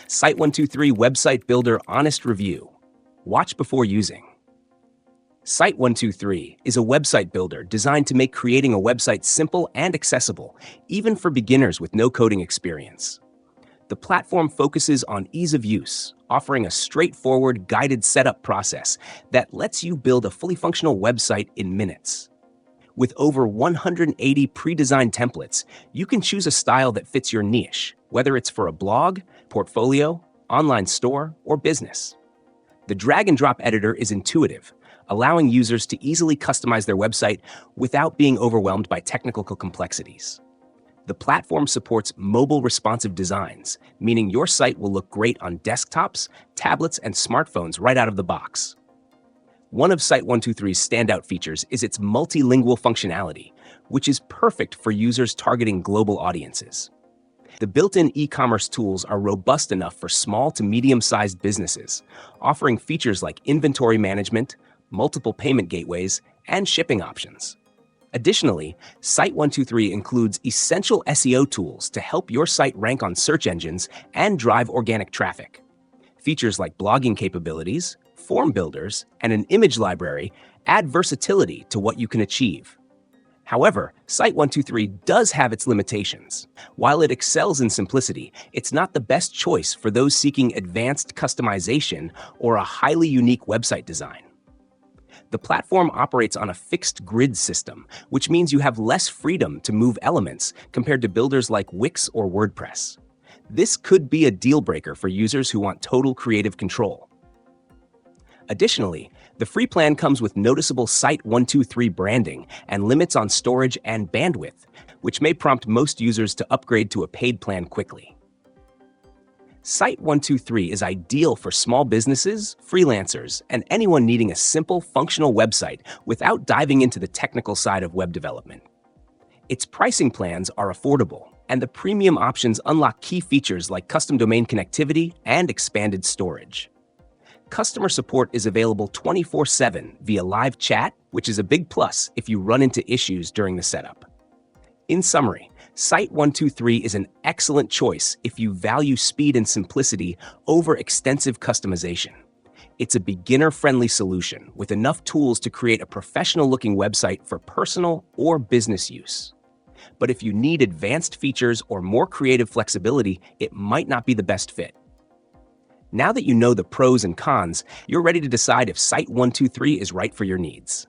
SITE123 Website Builder Honest Review. Watch before using. SITE123 is a website builder designed to make creating a website simple and accessible, even for beginners with no coding experience. The platform focuses on ease of use, offering a straightforward, guided setup process that lets you build a fully functional website in minutes. With over 180 pre-designed templates, you can choose a style that fits your niche, whether it's for a blog, portfolio, online store, or business. The drag-and-drop editor is intuitive, allowing users to easily customize their website without being overwhelmed by technical complexities. The platform supports mobile responsive designs, meaning your site will look great on desktops, tablets, and smartphones right out of the box. One of SITE123's standout features is its multilingual functionality, which is perfect for users targeting global audiences. The built-in e-commerce tools are robust enough for small to medium-sized businesses, offering features like inventory management, multiple payment gateways, and shipping options. Additionally, SITE123 includes essential SEO tools to help your site rank on search engines and drive organic traffic. Features like blogging capabilities, form builders, and an image library add versatility to what you can achieve. However, SITE123 does have its limitations. While it excels in simplicity, it's not the best choice for those seeking advanced customization or a highly unique website design. The platform operates on a fixed grid system, which means you have less freedom to move elements compared to builders like Wix or WordPress. This could be a deal breaker for users who want total creative control. Additionally, the free plan comes with noticeable SITE123 branding and limits on storage and bandwidth, which may prompt most users to upgrade to a paid plan quickly. SITE123 is ideal for small businesses, freelancers, and anyone needing a simple, functional website without diving into the technical side of web development. Its pricing plans are affordable, and the premium options unlock key features like custom domain connectivity and expanded storage. Customer support is available 24/7 via live chat, which is a big plus if you run into issues during the setup. In summary, SITE123 is an excellent choice if you value speed and simplicity over extensive customization. It's a beginner-friendly solution with enough tools to create a professional-looking website for personal or business use. But if you need advanced features or more creative flexibility, it might not be the best fit. Now that you know the pros and cons, you're ready to decide if SITE123 is right for your needs.